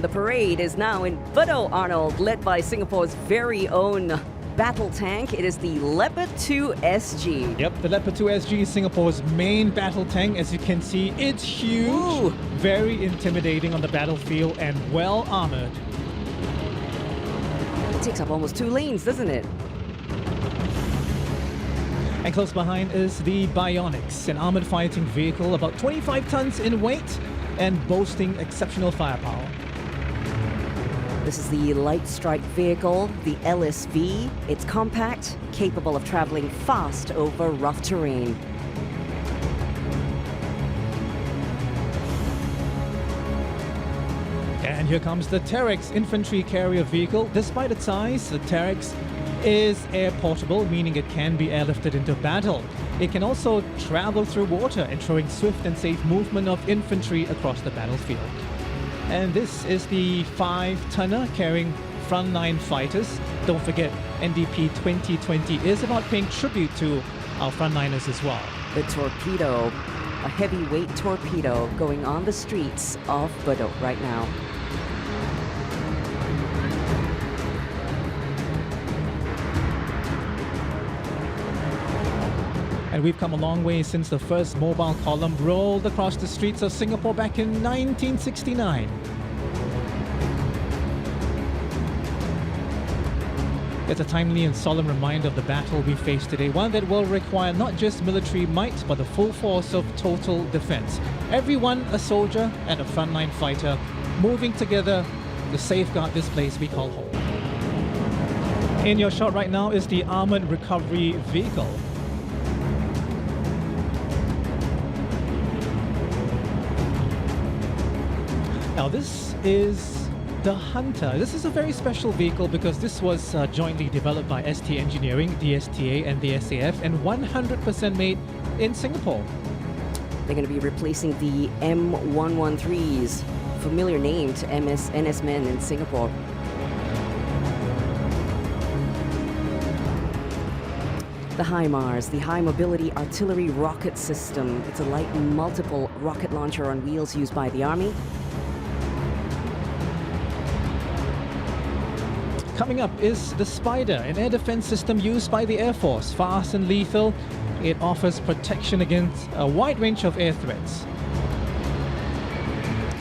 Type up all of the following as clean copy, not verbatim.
the parade is now in Budo Arnold, led by Singapore's very own battle tank. It is the Leopard 2 SG. Yep, the Leopard 2 SG is Singapore's main battle tank. As you can see, it's huge, Ooh. very intimidating on the battlefield and well armored. It takes up almost 2 lanes, doesn't it? And close behind is the Bionics, an armored fighting vehicle about 25 tons in weight and boasting exceptional firepower. This is the light strike vehicle, the LSV. It's compact, capable of traveling fast over rough terrain. And here comes the Terex infantry carrier vehicle. Despite its size, the Terex is air portable, meaning it can be airlifted into battle. It can also travel through water, ensuring swift and safe movement of infantry across the battlefield. And this is the 5-tonner carrying frontline fighters. Don't forget, NDP 2020 is about paying tribute to our frontliners as well. The torpedo, a heavyweight torpedo going on the streets of Budo right now. And we've come a long way since the first mobile column rolled across the streets of Singapore back in 1969. It's a timely and solemn reminder of the battle we face today, one that will require not just military might, but the full force of total defense. Everyone a soldier and a frontline fighter, moving together to safeguard this place we call home. In your shot right now is the Armored Recovery Vehicle. Now this is the Hunter. This is a very special vehicle because this was jointly developed by ST Engineering, DSTA and the SAF, and 100% made in Singapore. They're going to be replacing the M113s, familiar name to NS men in Singapore. The HIMARS, the High Mobility Artillery Rocket System. It's a light multiple rocket launcher on wheels used by the Army. Coming up is the Spider, an air defense system used by the Air Force. Fast and lethal, it offers protection against a wide range of air threats.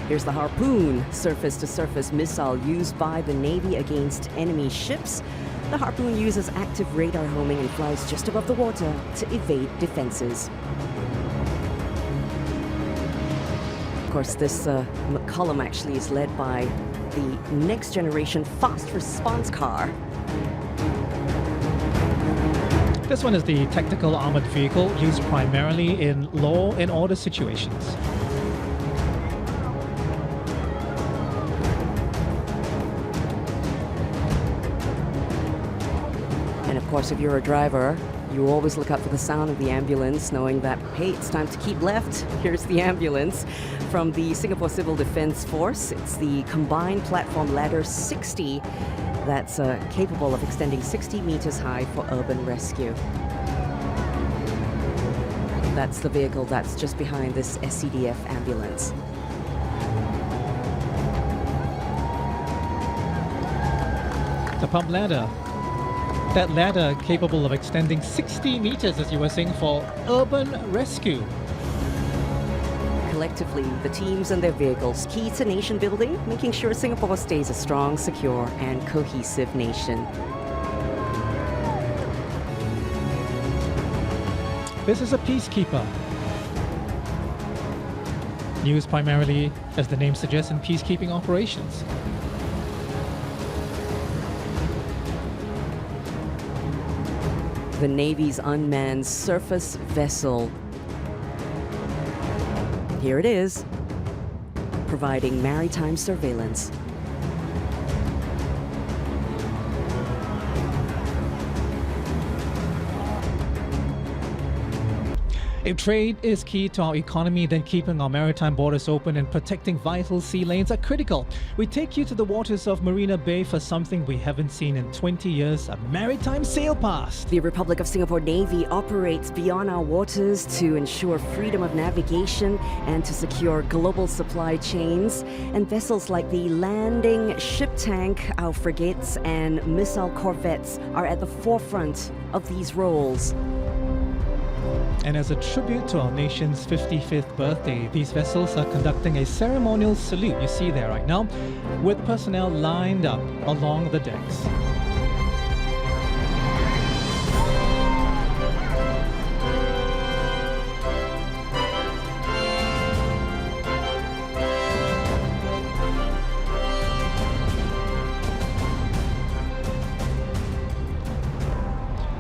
Here's the Harpoon, surface-to-surface missile used by the Navy against enemy ships. The Harpoon uses active radar homing and flies just above the water to evade defenses. Of course, this column actually is led by the next generation fast response car. This one is the tactical armored vehicle used primarily in law and order situations. And of course, if you're a driver, you always look out for the sound of the ambulance, knowing that, hey, it's time to keep left. Here's the ambulance from the Singapore Civil Defence Force. It's the Combined Platform Ladder 60 that's capable of extending 60 meters high for urban rescue. That's the vehicle that's just behind this SCDF ambulance. The pump ladder. That ladder capable of extending 60 meters, as you were saying, for urban rescue. Collectively, the teams and their vehicles key to nation building, making sure Singapore stays a strong, secure, and cohesive nation. This is a peacekeeper. Used primarily, as the name suggests, in peacekeeping operations. The Navy's unmanned surface vessel. Here it is, providing maritime surveillance. If trade is key to our economy, then keeping our maritime borders open and protecting vital sea lanes are critical. We take you to the waters of Marina Bay for something we haven't seen in 20 years, a maritime sail pass. The Republic of Singapore Navy operates beyond our waters to ensure freedom of navigation and to secure global supply chains. And vessels like the landing ship tank, our frigates, and missile corvettes are at the forefront of these roles. And as a tribute to our nation's 55th birthday, these vessels are conducting a ceremonial salute, you see there right now, with personnel lined up along the decks.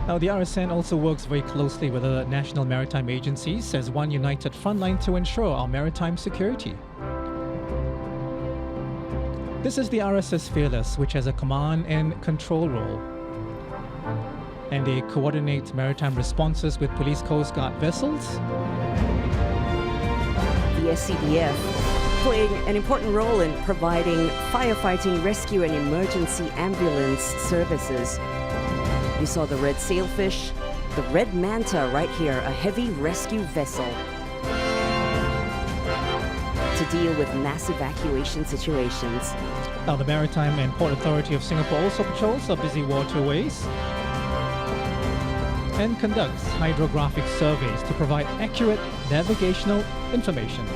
Now, the RSN also works very closely with other national maritime agencies as one united frontline to ensure our maritime security. This is the RSS Fearless, which has a command and control role. And they coordinate maritime responses with police coast guard vessels. The SCDF playing an important role in providing firefighting, rescue, and emergency ambulance services. We saw the red sailfish, the red manta right here, a heavy rescue vessel to deal with mass evacuation situations. Now, the Maritime and Port Authority of Singapore also patrols our busy waterways and conducts hydrographic surveys to provide accurate navigational information.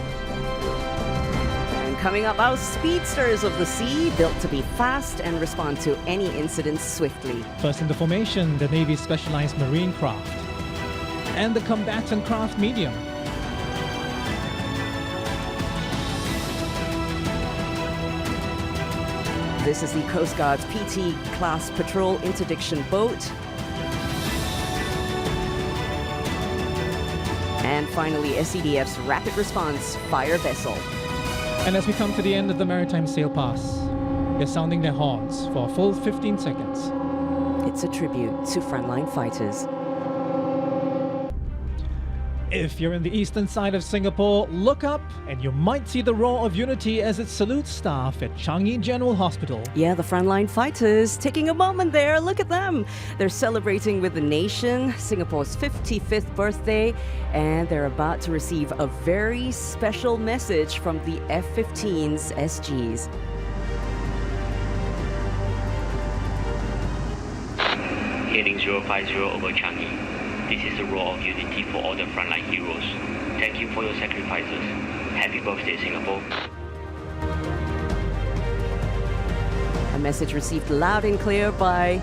Coming up, our speedsters of the sea, built to be fast and respond to any incidents swiftly. First in the formation, the Navy's specialized marine craft and the combatant craft medium. This is the Coast Guard's PT class patrol interdiction boat. And finally, SCDF's rapid response fire vessel. And as we come to the end of the Maritime Sail Pass, they're sounding their horns for a full 15 seconds. It's a tribute to frontline fighters. If you're in the eastern side of Singapore, look up and you might see the roar of unity as it salutes staff at Changi General Hospital. Yeah, the frontline fighters taking a moment there. Look at them. They're celebrating with the nation Singapore's 55th birthday, and they're about to receive a very special message from the F-15's SGs. Heading 050 over Changi. This is the roar of unity for all the frontline heroes. Thank you for your sacrifices. Happy birthday, Singapore. A message received loud and clear by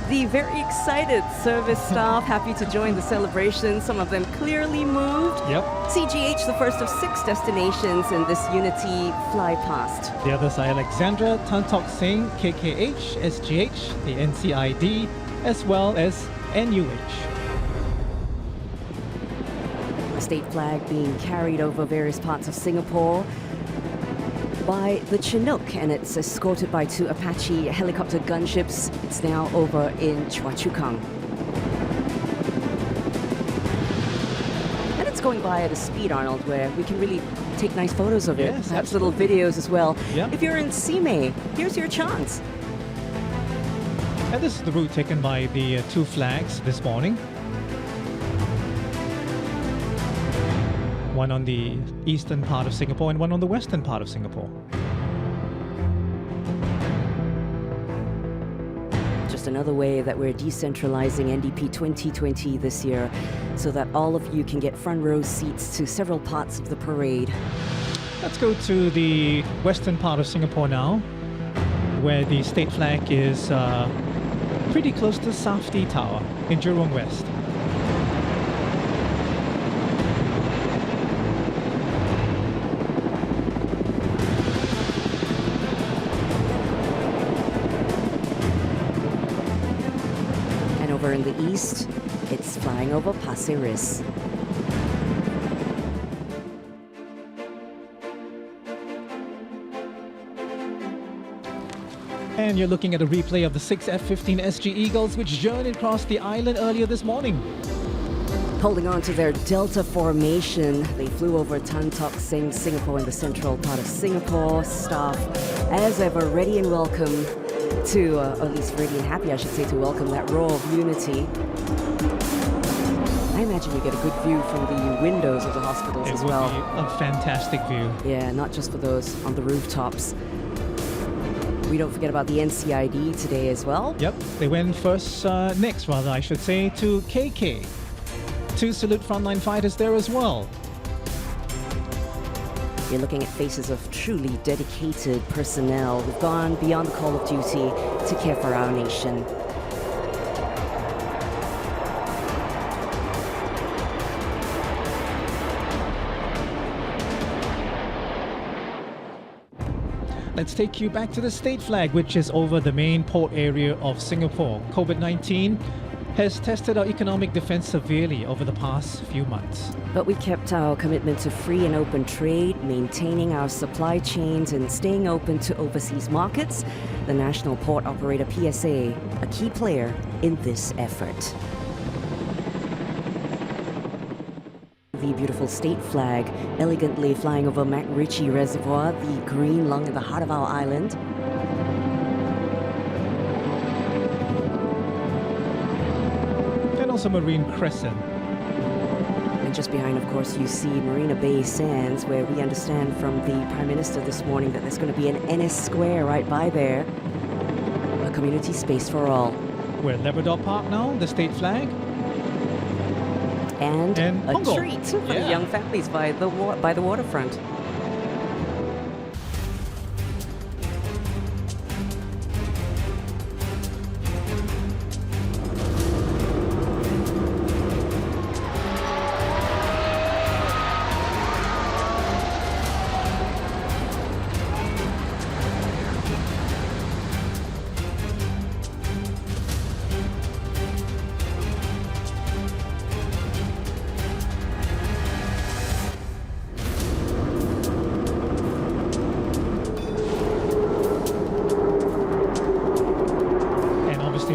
the very excited service staff, happy to join the celebration. Some of them clearly moved. Yep. CGH, the first of 6 destinations in this Unity fly past. The others are Alexandra, Tan Tok Seng, KKH, SGH, the NCID, as well as NUH. State flag being carried over various parts of Singapore by the Chinook, and it's escorted by 2 Apache helicopter gunships. It's now over in Choa Chu Kang. And it's going by at a speed, Arnold, where we can really take nice photos of it. Yes, Perhaps absolutely. little videos as well. Yeah. If you're in Simei, here's your chance. And this is the route taken by the 2 flags this morning. One on the eastern part of Singapore and one on the western part of Singapore. Just another way that we're decentralizing NDP 2020 this year so that all of you can get front row seats to several parts of the parade. Let's go to the western part of Singapore now, where the state flag is pretty close to Safety Tower in Jurong West. Over in the east, it's flying over Pasir Ris. And you're looking at a replay of the 6 F-15 SG Eagles which journeyed across the island earlier this morning. Holding on to their Delta formation, they flew over Tan Tock Seng, Singapore, in the central part of Singapore. Staff, as ever, ready and welcome to, or at least ready and happy, I should say, to welcome that roar of unity. I imagine you get a good view from the windows of the hospitals as well. It would be a fantastic view. Yeah, not just for those on the rooftops. We don't forget about the NCID today as well. Yep, they went next, I should say, to KK to salute frontline fighters there as well. You're looking at faces of truly dedicated personnel who've gone beyond the call of duty to care for our nation. Let's take you back to the state flag, which is over the main port area of Singapore. COVID-19 has tested our economic defense severely over the past few months. But we kept our commitment to free and open trade, maintaining our supply chains and staying open to overseas markets. The National Port Operator PSA, a key player in this effort. The beautiful state flag elegantly flying over MacRitchie Reservoir, the green lung in the heart of our island. And also Marine Crescent. And just behind, of course, you see Marina Bay Sands, where we understand from the Prime Minister this morning that there's going to be an NS Square right by there. A community space for all. We're at Labrador Park now, the state flag. And a Pongo. treat for the young families by the waterfront.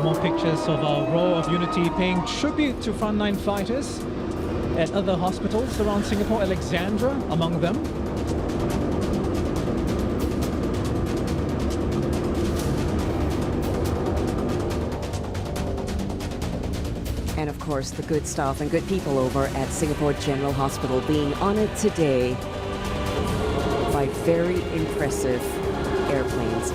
More pictures of our roar of unity paying tribute to frontline fighters at other hospitals around Singapore, Alexandra among them. And of course, the good staff and good people over at Singapore General Hospital being honored today by very impressive airplanes.